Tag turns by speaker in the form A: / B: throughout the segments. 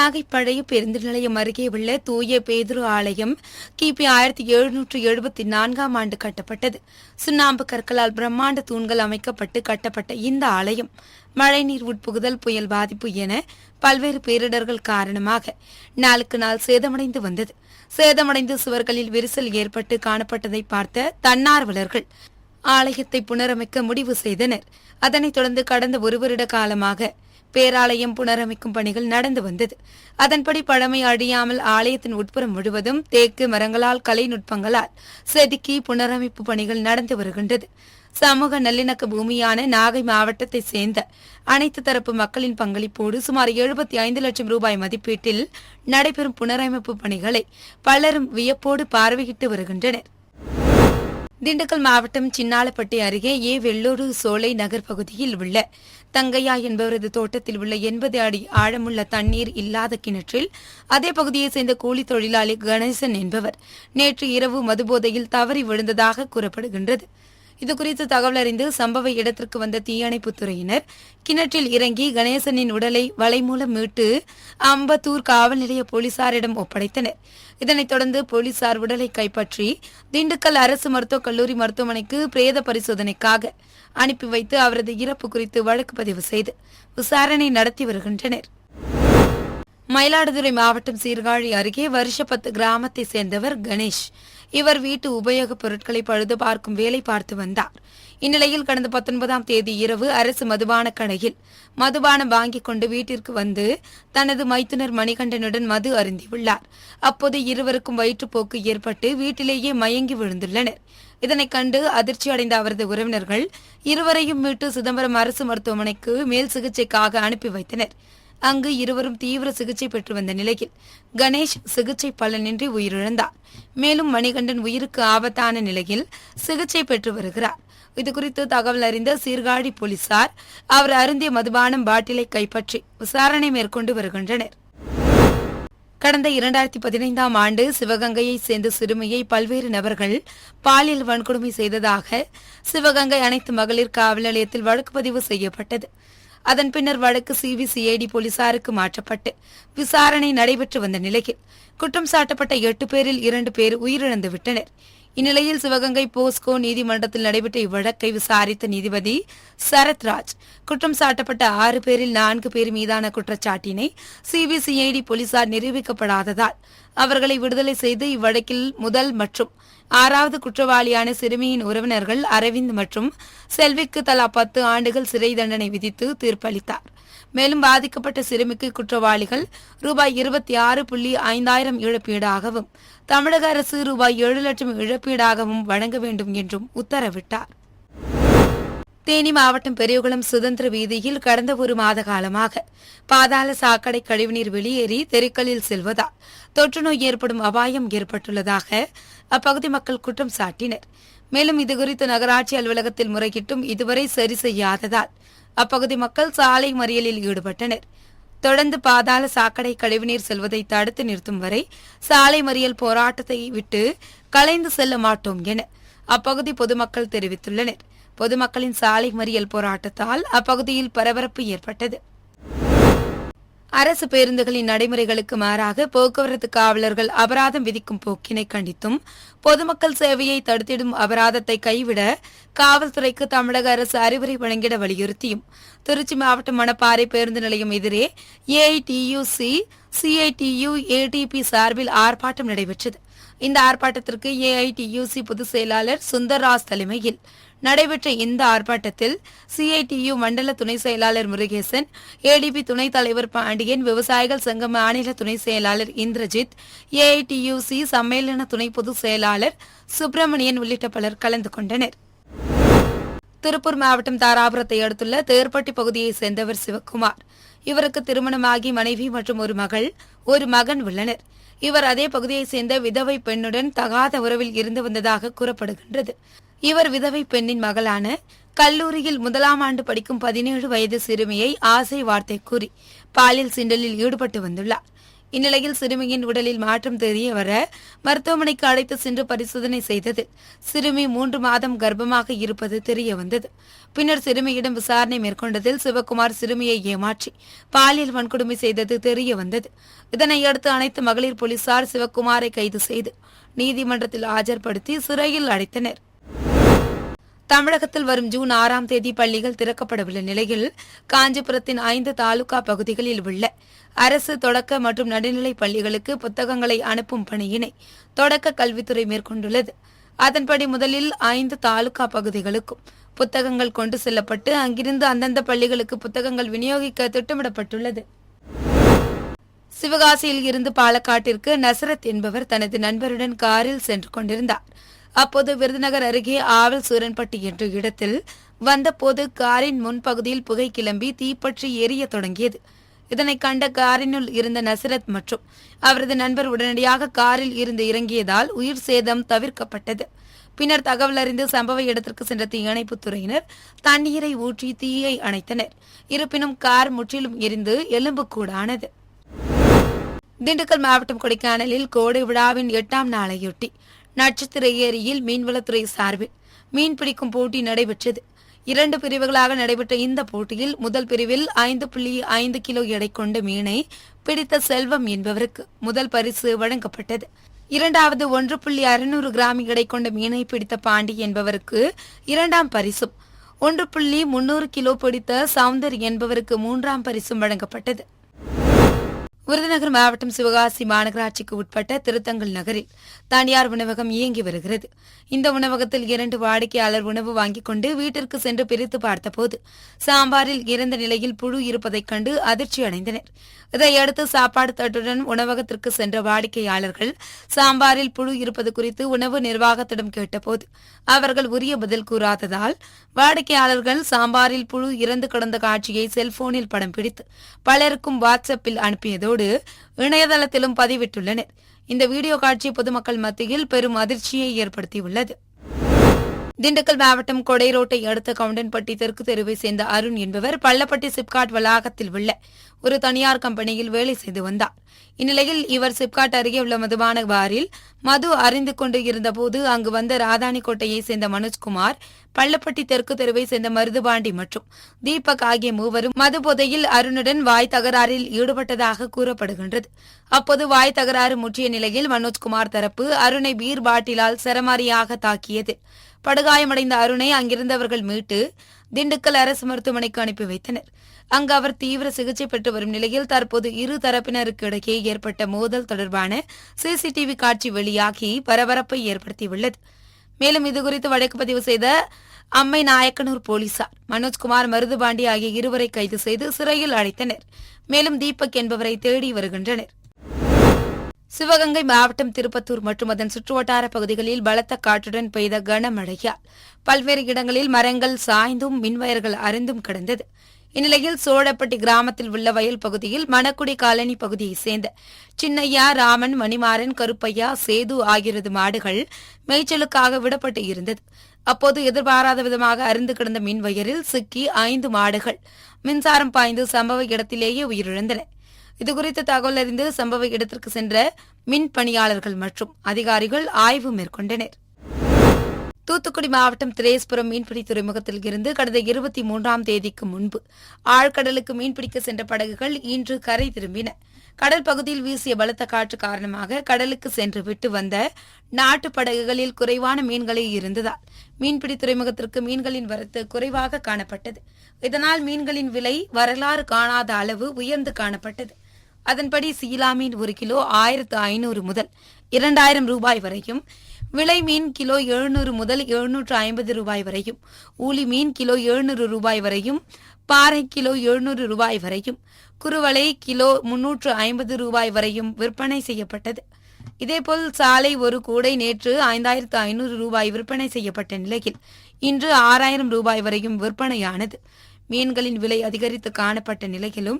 A: நாகை பழைய பேருந்து நிலையம் அருகே உள்ள தூய பேதுரு ஆலயம் கிபி 1774 ஆண்டு கட்டப்பட்டது. சுண்ணாம்பு கற்களால் பிரம்மாண்ட தூண்கள் அமைக்கப்பட்டு கட்டப்பட்ட இந்த ஆலயம் மழைநீர் உட்புகுதல், புயல் பாதிப்பு என பல்வேறு பேரிடர்கள் காரணமாக நாளுக்கு நாள் சேதமடைந்து வந்தது. சேதமடைந்து சுவர்களில் விரிசல் ஏற்பட்டு காணப்பட்டதை பார்த்த தன்னார்வலர்கள் ஆலயத்தை புனரமைக்க முடிவு செய்தனர். அதனைத் தொடர்ந்து கடந்த ஒரு வருட காலமாக பேராலயம் புனரமைக்கும் பணிகள் நடந்து வந்தது. அதன்படி பழமை அழியாமல் ஆலயத்தின் உட்புறம் முழுவதும் தேக்கு மரங்களால் கலைநுட்பங்களால் செதுக்கி புனரமைப்பு பணிகள் நடந்து வருகின்றது. சமூக நல்லிணக்க பூமியான நாகை மாவட்டத்தை சேர்ந்த அனைத்து தரப்பு மக்களின் பங்களிப்போடு சுமார் 75 லட்சம் ரூபாய் மதிப்பீட்டில் நடைபெறும் புனரமைப்பு பணிகளை பலரும் வியப்போடு பார்வையிட்டு வருகின்றனர். திண்டுக்கல் மாவட்டம் சின்னாலப்பட்டி அருகே வெள்ளூர் சோலை நகர் பகுதியில் உள்ள தங்கையா என்பவரது தோட்டத்தில் உள்ள 80 அடி ஆழமுள்ள தண்ணீர் இல்லாத கிணற்றில் அதே பகுதியைச் சேர்ந்த கூலி தொழிலாளி கணேசன் என்பவர் நேற்று இரவு மதுபோதையில் தவறி விழுந்ததாக கூறப்படுகின்றது. இதுகுறித்து தகவல் அறிந்து சம்பவ இடத்திற்கு வந்த தீயணைப்புத் துறையினர் கிணற்றில் இறங்கி கணேசனின் உடலை வலை மூலம் மீட்டு அம்பத்தூர் காவல் நிலைய போலீசாரிடம் ஒப்படைத்தனர். இதனைத் தொடர்ந்து போலீசார் உடலை கைப்பற்றி திண்டுக்கல் அரசு மருத்துவக் கல்லூரி மருத்துவமனைக்கு பிரேத பரிசோதனைக்காக அனுப்பி வைத்து அவரது இறப்பு குறித்து வழக்கு பதிவு செய்து விசாரணை நடத்தி வருகின்றனர். மயிலாடுதுறை மாவட்டம் சீர்காழி அருகே வருஷப்பத்து கிராமத்தை சேர்ந்தவர் கணேஷ். இவர் வீட்டு உபயோகப் பொருட்களை பழுது பார்க்கும் வேலை பார்த்து வந்தார். இந்நிலையில் கடந்த 19ஆம் தேதி இரவு அரசு மதுபான கடையில் மதுபானம் வாங்கிக் கொண்டு வீட்டிற்கு வந்து தனது மைத்துனர் மணிகண்டனுடன் மது அருந்தியுள்ளார். அப்போது இருவருக்கும் வயிற்றுப்போக்கு ஏற்பட்டு வீட்டிலேயே மயங்கி விழுந்துள்ளனர். இதனைக் கண்டு அதிர்ச்சி அடைந்த அவரது உறவினர்கள் இருவரையும் மீட்டு சிதம்பரம் அரசு மருத்துவமனைக்கு மேல் சிகிச்சைக்காக அனுப்பி வைத்தனர். அங்கு இருவரும் தீவிர சிகிச்சை பெற்று வந்த நிலையில் கணேஷ் சிகிச்சை பலனின்றி உயிரிழந்தார். மேலும் மணிகண்டன் உயிருக்கு ஆபத்தான நிலையில் சிகிச்சை பெற்று வருகிறார். இதுகுறித்து தகவல் அறிந்த சீர்காழி போலீசார் அவர் அருந்திய மதுபானம் பாட்டிலை கைப்பற்றி விசாரணை மேற்கொண்டு வருகின்றனர். கடந்த 2015ஆம் ஆண்டு சிவகங்கையைச் சேர்ந்த சிறுமியை பல்வேறு நபர்கள் பாலியல் வன்கொடுமை செய்ததாக சிவகங்கை அனைத்து மகளிர் காவல் நிலையத்தில் வழக்கு பதிவு செய்யப்பட்டது. அதன் பின்னர் வழக்கு சிபிசிஐடி போலீசாருக்கு மாற்றப்பட்டு விசாரணை நடைபெற்று வந்த நிலையில் குற்றம் சாட்டப்பட்ட 8 பேரில் 2 பேர் உயிரிழந்து விட்டனர். இந்நிலையில் சிவகங்கை போஸ்கோ நீதிமன்றத்தில் நடைபெற்ற இவ்வழக்கை விசாரித்த நீதிபதி சரத்ராஜ் குற்றம் சாட்டப்பட்ட 6 பேரில் 4 பேர் மீதான குற்றச்சாட்டினை சிபிசிஐடி போலீசார் நிரூபிக்கப்படாததால் அவர்களை விடுதலை செய்து இவ்வழக்கில் முதல் மற்றும் 6வது குற்றவாளியான சிறுமியின் உறவினர்கள் அரவிந்த் மற்றும் செல்விக்கு தலா 10 ஆண்டுகள் சிறை தண்டனை விதித்து தீர்ப்பளித்தார். மேலும் பாதிக்கப்பட்ட சிறுமிக்கு குற்றவாளிகள் ரூபாய் 26,500 இழப்பீடாகவும் தமிழக அரசு ரூபாய் 7 லட்சம் இழப்பீடாகவும் வழங்க வேண்டும் என்றும் உத்தரவிட்டார். தேனி மாவட்டம் பெரியகுளம் சுதந்திர வீதியில் கடந்த ஒரு மாத காலமாக பாதாள சாக்கடை கழிவுநீர் வெளியேறி தெருக்களில் செல்வதால் தொற்றுநோய் ஏற்படும் அபாயம் ஏற்பட்டுள்ளதாக அப்பகுதி மக்கள் குற்றம் சாட்டினர். மேலும் இதுகுறித்து நகராட்சி அலுவலகத்தில் முறையிட்டும் இதுவரை சரி செய்யாததால் அப்பகுதி மக்கள் சாலை மறியலில் ஈடுபட்டனர். தொடர்ந்து பாதாள சாக்கடை கழிவுநீர் செல்வதை தடுத்து நிறுத்தும் வரை சாலை மறியல் போராட்டத்தை விட்டு கலைந்து செல்ல மாட்டோம் என அப்பகுதி பொதுமக்கள் தெரிவித்துள்ளனர். பொதுமக்களின் சாலை மறியல் போராட்டத்தால் அப்பகுதியில் பரபரப்பு ஏற்பட்டது. அரசு பேருந்துகளின் நடைமுறைகளுக்கு மாறாக போக்குவரத்து காவலர்கள் அபராதம் விதிக்கும் போக்கினை கண்டித்தும் பொதுமக்கள் சேவையை தடுத்திடும் அபராதத்தை கைவிட காவல்துறைக்கு தமிழக அரசு அறிவுரை வழங்கிட வலியுறுத்தியும் திருச்சி மாவட்டம் மணப்பாறை பேருந்து நிலையம் எதிரே ஏஐடியூசி சிஐடியு ஏடிபி சார்பில் ஆர்ப்பாட்டம் நடைபெற்றது. இந்த ஆர்ப்பாட்டத்திற்கு ஏஐடியூசி பொதுச் செயலாளர் சுந்தர்ராஜ் தலைமையில் நடைபெற்ற இந்த ஆர்ப்பாட்டத்தில் சிஐடியு மண்டல துணை செயலாளர் முருகேசன், ஏடிபி துணைத் தலைவர் பாண்டியன், விவசாயிகள் சங்க மாநில துணை செயலாளர் இந்திரஜித், ஏஐடியூசி சம்மேளன துணை பொதுச் செயலாளர் சுப்பிரமணியன் உள்ளிட்ட பலர் கலந்து கொண்டனர். திருப்பூர் மாவட்டம் தாராபுரத்தை அடுத்துள்ள தேர்ப்பட்டி பகுதியைச் சேர்ந்தவர் சிவக்குமார். இவருக்கு திருமணமாகி மனைவி மற்றும் ஒரு மகள், ஒரு மகன் உள்ளனர். இவர் அதே பகுதியைச் சேர்ந்த விதவை பெண்ணுடன் தகாத உறவில் இருந்து வந்ததாக கூறப்படுகின்றது. இவர் விதவை பெண்ணின் மகளான கல்லூரியில் 1ஆம் ஆண்டு படிக்கும் 17 வயது சிறுமியை ஆசை வார்த்தை கூறி பாலியல் சீண்டலில் ஈடுபட்டு வந்துள்ளார். இந்நிலையில் சிறுமியின் உடலில் மாற்றம் தெரிய வர மருத்துவமனைக்கு அழைத்து சென்று பரிசோதனை செய்ததில் சிறுமி 3 மாதம் கர்ப்பமாக இருப்பது தெரிய வந்தது. பின்னர் சிறுமியிடம் விசாரணை மேற்கொண்டதில் சிவக்குமார் சிறுமியை ஏமாற்றி பாலியல் வன்கொடுமை செய்தது தெரிய வந்தது. இதனையடுத்து அனைத்து மகளிர் போலீசார் சிவக்குமாரை கைது செய்து நீதிமன்றத்தில் ஆஜர்படுத்தி சிறையில் அடைத்தனர். தமிழகத்தில் வரும் ஜூன் 6ஆம் தேதி பள்ளிகள் திறக்கப்படவுள்ள நிலையில் காஞ்சிபுரத்தின் 5 தாலுகா பகுதிகளில் உள்ள அரசு தொடக்க மற்றும் நடுநிலை பள்ளிகளுக்கு புத்தகங்களை அனுப்பும் பணியினை தொடக்க கல்வித்துறை மேற்கொண்டுள்ளது. அதன்படி முதலில் 5 தாலுகா பகுதிகளுக்கும் புத்தகங்கள் கொண்டு செல்லப்பட்டு அங்கிருந்து அந்தந்த பள்ளிகளுக்கு புத்தகங்கள் விநியோகிக்க திட்டமிடப்பட்டுள்ளது. சிவகாசியில் இருந்து பாலக்காட்டிற்கு நசரத் என்பவர் தனது நண்பருடன் காரில் சென்று கொண்டிருந்தார். அப்போது விருதுநகர் அருகே ஆவல் சூரன்பட்டி என்ற இடத்தில் வந்தபோது காரின் முன்பகுதியில் புகை கிளம்பி தீப்பற்றி எரிய தொடங்கியது. இதனை கண்ட காரினுள் இருந்த நசரத் மற்றும் அவரது நண்பர் உடனடியாக காரில் இருந்து இறங்கியதால் உயிர் சேதம் தவிர்க்கப்பட்டது. பின்னர் தகவல் அறிந்து சம்பவ இடத்திற்கு சென்ற தீயணைப்புத் துறையினர் தண்ணீரை ஊற்றி தீயை அணைத்தனர். இருப்பினும் கார் முற்றிலும் எரிந்து எலும்புக்கூடானது. திண்டுக்கல் மாவட்டம் கொடைக்கானலில் கோடை விழாவின் 8ஆம் நாளையொட்டி நட்சத்திர ஏரியில் மீன்வளத்துறை சார்பில் மீன்பிடிக்கும் போட்டி நடைபெற்றது. 2 பிரிவுகளாக நடைபெற்ற இந்த போட்டியில் முதல் பிரிவில் 5.5 கிலோ எடை கொண்ட மீனை பிடித்த செல்வம் என்பவருக்கு முதல் பரிசு வழங்கப்பட்டது. இரண்டாவது 1.600 கிராம் எடை கொண்ட மீனை பிடித்த பாண்டி என்பவருக்கு 2ஆம் பரிசும், 1.300 கிலோ பிடித்த சவுந்தர் என்பவருக்கு 3ஆம் பரிசும் வழங்கப்பட்டது. விருதுநகர் மாவட்டம் சிவகாசி மாநகராட்சிக்கு உட்பட்ட திருத்தங்கல் நகரில் தனியார் உணவகம் இயங்கி வருகிறது. இந்த உணவகத்தில் 2 வாடிக்கையாளர் உணவு வாங்கிக் கொண்டு வீட்டிற்கு சென்று பிரித்து பார்த்தபோது சாம்பாரில் இறந்த நிலையில் புழு இருப்பதைக் கண்டு அதிர்ச்சி அடைந்தனர். இதையடுத்து சாப்பாடு தட்டுடன் உணவகத்திற்கு சென்ற வாடிக்கையாளர்கள் சாம்பாரில் புழு இருப்பது குறித்து உணவு நிர்வாகத்திடம் கேட்டபோது அவர்கள் உரிய பதில் கூறாததால் வாடிக்கையாளர்கள் சாம்பாரில் புழு இறந்து கிடந்த காட்சியை செல்போனில் படம் பிடித்து பலருக்கும் வாட்ஸ்அப்பில் அனுப்பியதோடு இணையதளத்திலும் பதிவிட்டுள்ளனர். இந்த வீடியோ காட்சி பொதுமக்கள் மத்தியில் பெரும் அதிர்ச்சியை ஏற்படுத்தியுள்ளது. திண்டுக்கல் மாவட்டம் கொடைரோட்டை அடுத்த கவுண்டன்பட்டி தெற்கு தெருவை சேர்ந்த அருண் என்பவர் பள்ளப்பட்டி சிப்காட் வளாகத்தில் உள்ள ஒரு தனியார் கம்பெனியில் வேலை செய்து வந்தார். இந்நிலையில் இவர் சிப்காட் அருகே உள்ள மதுபான பாரில் மது அறிந்து கொண்டு இருந்தபோது அங்கு வந்த ராதானிக்கோட்டையை சேர்ந்த மனோஜ்குமார், பள்ளப்பட்டி தெற்கு தெருவை சேர்ந்த மருதுபாண்டி மற்றும் தீபக் ஆகிய மூவரும் மது போதையில் அருணுடன் வாய் தகராறில் ஈடுபட்டதாக கூறப்படுகின்றது. அப்போது வாய் தகராறு முற்றிய நிலையில் மனோஜ்குமார் தரப்பு அருணை பீர் பாட்டிலால் சரமாரியாக தாக்கியது. படுகாயமடைந்த அருணை அங்கிருந்தவர்கள் மீட்டு திண்டுக்கல் அரசு மருத்துவமனைக்கு அனுப்பி வைத்தனர். அங்கு அவர் தீவிர சிகிச்சை பெற்று வரும் நிலையில் தற்போது இரு தரப்பினருக்கு இடையே ஏற்பட்ட மோதல் தொடர்பான சிசிடிவி காட்சி வெளியாகி பரபரப்பை ஏற்படுத்தியுள்ளது. மேலும் இதுகுறித்து வழக்கு பதிவு செய்த அம்மை நாயக்கனூர் போலீசார் மனோஜ்குமார், மருதுபாண்டி ஆகிய இருவரை கைது செய்து சிறையில் அடைத்தனர். மேலும் தீபக் என்பவரை தேடி வருகின்றனர். சிவகங்கை மாவட்டம் திருப்பத்தூர் மற்றும் அதன் சுற்றுவட்டார பகுதிகளில் பலத்த காற்றுடன் பெய்த கனமழையால் பல்வேறு இடங்களில் மரங்கள் சாய்ந்தும் மின்வயர்கள் அறுந்தும் கிடந்தது. இந்நிலையில் சோழப்பட்டி கிராமத்தில் உள்ள வயல் பகுதியில் மணக்குடி காலனி பகுதியைச் சேர்ந்த சின்னையா, ராமன், மணிமாறன், கருப்பையா, சேது ஆகியோரது மாடுகள் மேய்ச்சலுக்காக விடப்பட்டு இருந்தது. அப்போது எதிர்பாராத விதமாக அருந்து கிடந்த மின்வயரில் சிக்கி 5 மாடுகள் மின்சாரம் பாய்ந்து சம்பவ இடத்திலேயே உயிரிழந்தன. இதுகுறித்து தகவல் அறிந்து சம்பவ இடத்திற்கு சென்ற மின் பணியாளர்கள் மற்றும் அதிகாரிகள் ஆய்வு மேற்கொண்டனர். தூத்துக்குடி மாவட்டம் திரேஸ்புரம் மீன்பிடி துறைமுகத்தில் இருந்து கடந்த 23ஆம் தேதிக்கு முன்பு ஆழ்கடலுக்கு மீன்பிடிக்க சென்ற படகுகள் இன்று கரை திரும்பின. கடல் பகுதியில் வீசிய பலத்த காற்று காரணமாக கடலுக்கு சென்று விட்டு வந்த நாட்டு படகுகளில் குறைவான மீன்களே இருந்ததால் மீன்பிடி துறைமுகத்திற்கு மீன்களின் வரத்து குறைவாக காணப்பட்டது. இதனால் மீன்களின் விலை வரலாறு காணாத அளவு உயர்ந்து காணப்பட்டது. அதன்படி சீலா மீன் 1 கிலோ 1500 முதல் 2000 ரூபாய் வரையும், விலை மீன் கிலோ 700 முதல் 750 ரூபாய் வரையும், ஊலி மீன் கிலோ 700 ரூபாய் வரையும், பாறை கிலோ 700 ரூபாய் வரையும், குறுவலை கிலோ 350 ரூபாய் வரையும் விற்பனை செய்யப்பட்டது. இதேபோல் சாலை ஒரு கூடை நேற்று 5500 ரூபாய் விற்பனை செய்யப்பட்ட நிலையில் இன்று 6000 ரூபாய் வரையும் விற்பனையானது. மீன்களின் விலை அதிகரித்து காணப்பட்ட நிலையிலும்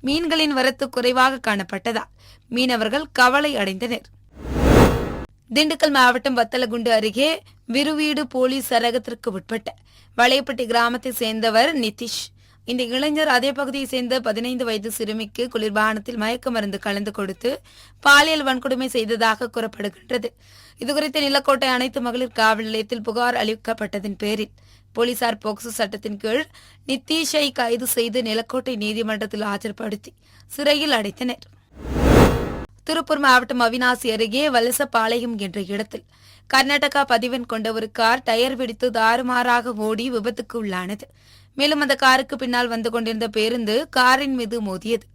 A: மீன்களின் வரத்து குறைவாக காணப்பட்டதால் மீனவர்கள் கவலை அடைந்தனர். திண்டுக்கல் மாவட்டம் வத்தலகுண்டு அருகே விருவீடு போலீஸ் சரகத்திற்கு உட்பட்ட வளையப்பட்டி கிராமத்தை சேர்ந்தவர் நிதிஷ். இந்த இளைஞர் அதே பகுதியை சேர்ந்த 15 வயது சிறுமிக்கு குளிர்பானத்தில் மயக்க மருந்து கலந்து கொடுத்து பாலியல் வன்கொடுமை செய்ததாக கூறப்படுகின்றது. இதுகுறித்து நிலக்கோட்டை அனைத்து மகளிர் காவல் நிலையத்தில் புகார் அளிக்கப்பட்டதன் பேரில் போலீசார் போக்சோ சட்டத்தின் கீழ் நித்தீஷை கைது செய்து நிலக்கோட்டை நீதிமன்றத்தில் ஆஜர்படுத்தி சிறையில் அடைத்தனர். திருப்பூர் மாவட்டம் அவிநாசி அருகே வலசபாளையம் என்ற இடத்தில் கர்நாடகா பதிவெண் கொண்ட ஒரு கார் டயர் வெடித்து தாறுமாறாக ஓடி விபத்துக்கு உள்ளானது. மேலும் அந்த காருக்கு பின்னால் வந்து கொண்டிருந்த பேருந்து காரின் மீது மோதியது.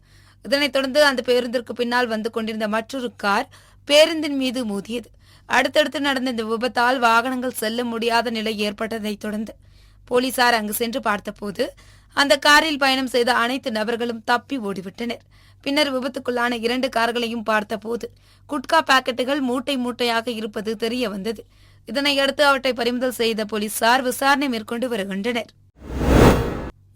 A: இதனைத் தொடர்ந்து அந்த பேருந்திற்கு பின்னால் வந்து கொண்டிருந்த மற்றொரு கார் பேருந்தின் மீது மோதியது. அடுத்தடுத்து நடந்த இந்த விபத்தால் வாகனங்கள் செல்ல முடியாத நிலை ஏற்பட்டதைத் தொடர்ந்து போலீசார் அங்கு சென்று பார்த்தபோது அந்த காரில் பயணம் செய்த அனைத்து நபர்களும் தப்பி ஓடிவிட்டனர். பின்னர் விபத்துக்குள்ளான 2 கார்களையும் பார்த்தபோது குட்கா பாக்கெட்டுகள் மூட்டை மூட்டையாக இருப்பது தெரிய வந்தது. இதனையடுத்து அவற்றை பறிமுதல் செய்த போலீசார் விசாரணை மேற்கொண்டு வருகின்றனர்.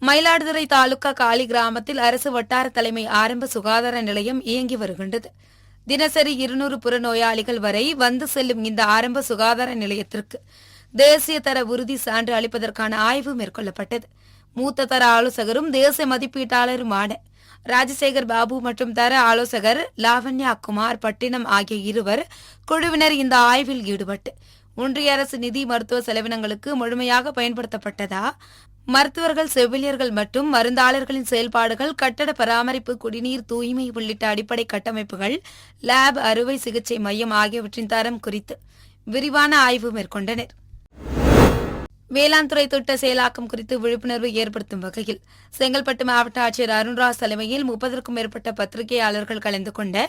A: மயிலாடுதுறை தாலுகா காலி கிராமத்தில் அரசு வட்டார தலைமை ஆரம்ப சுகாதார நிலையம் இயங்கி வருகின்றது. தினசரி 200 புறநோயாளிகள் வரை வந்து செல்லும் இந்த ஆரம்ப சுகாதார நிலையத்திற்கு தேசிய தர உறுதி சான்று அளிப்பதற்கான ஆய்வு மேற்கொள்ளப்பட்டது. மூத்த தர ஆலோசகரும் தேசிய மதிப்பீட்டாளருமான ராஜசேகர் பாபு மற்றும் தர ஆலோசகர் லாவண்யா குமார் பட்டினம் ஆகிய இருவர் குழுவினர் இந்த ஆய்வில் ஈடுபட்டு ஒன்றிய அரசு நிதி மருத்துவ செலவினங்களுக்கு முழுமையாக பயன்படுத்தப்பட்டதா, மருத்துவர்கள், செவிலியர்கள் மற்றும் மருந்தாளர்களின் செயல்பாடுகள், கட்டட பராமரிப்பு, குடிநீர், தூய்மை உள்ளிட்ட அடிப்படை கட்டமைப்புகள், லேப், அறுவை சிகிச்சை மையம் ஆகியவற்றின் தரம் குறித்து விரிவான ஆய்வு மேற்கொண்டனர். வேளாண் துறை திட்ட செயலாக்கம் குறித்து விழிப்புணர்வு ஏற்படுத்தும் வகையில் செங்கல்பட்டு மாவட்ட ஆட்சியர் அருண்ராஜ் தலைமையில் 30க்கும் மேற்பட்ட பத்திரிகையாளர்கள் கலந்து கொண்ட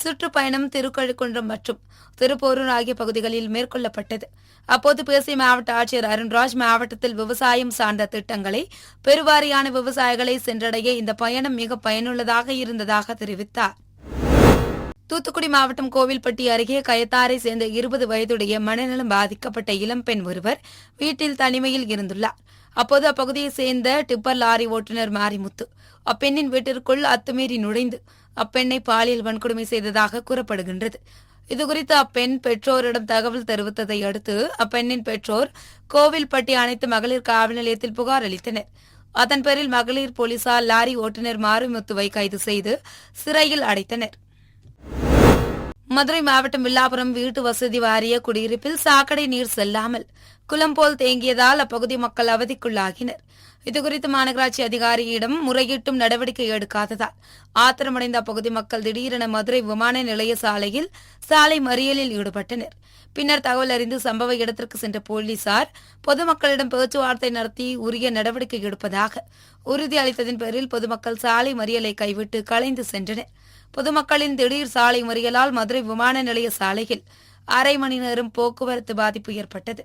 A: சுற்றுப்பயணம் திருக்கழுக்குன்றம் மற்றும் திருப்போரூர் ஆகிய பகுதிகளில் மேற்கொள்ளப்பட்டது. அப்போது பேசிய மாவட்ட ஆட்சியர் அருண்ராஜ், மாவட்டத்தில் விவசாயம் சார்ந்த திட்டங்களை பெருவாரியான விவசாயிகளை சென்றடைய இந்த பயணம் மிக பயனுள்ளதாக இருந்ததாக தெரிவித்தார். தூத்துக்குடி மாவட்டம் கோவில்பட்டி அருகே கயத்தாரை சேர்ந்த 20 வயதுடைய மனநலம் பாதிக்கப்பட்ட இளம்பெண் ஒருவர் வீட்டில் தனிமையில் இருந்துள்ளார். அப்போது அப்பகுதியைச் சேர்ந்த டிப்பர் லாரி ஓட்டுநர் மாரிமுத்து அப்பெண்ணின் வீட்டிற்குள் அத்துமீறி நுழைந்து அப்பெண்ணை பாலியல் வன்கொடுமை செய்ததாக கூறப்படுகின்றது. இதுகுறித்து அப்பெண் பெற்றோரிடம் தகவல் தெரிவித்ததை அடுத்து அப்பெண்ணின் பெற்றோர் கோவில்பட்டி அனைத்து மகளிர் காவல் நிலையத்தில் புகார் அளித்தனர். அதன் பேரில் மகளிர் போலீசார் லாரி ஓட்டுநர் மாரிமுத்துவை கைது செய்து சிறையில் அடைத்தனர். மதுரை மாவட்டம் வில்லாபுரம் வீட்டு வசதி வாரிய குடியிருப்பில் சாக்கடை நீர் செல்லாமல் குளம் போல் தேங்கியதால் அப்பகுதி மக்கள் அவதிக்குள்ளாகினர். இதுகுறித்து மாநகராட்சி அதிகாரியிடம் முறையிட்டும் நடவடிக்கை எடுக்காததால் ஆத்திரமடைந்த அப்பகுதி மக்கள் திடீரென மதுரை விமான நிலைய சாலையில் சாலை மறியலில் ஈடுபட்டனர். பின்னர் தகவல் அறிந்து சம்பவ இடத்திற்கு சென்ற போலீசார் பொதுமக்களிடம் பேச்சுவார்த்தை நடத்தி உரிய நடவடிக்கை எடுப்பதாக உறுதி அளித்ததன் பேரில் பொதுமக்கள் சாலை மறியலை கைவிட்டு கலைந்து சென்றனர். பொதுமக்களின் திடீர் சாலை மறியலால் மதுரை விமான நிலைய சாலையில் அரை மணி நேரம் போக்குவரத்து பாதிப்பு ஏற்பட்டது.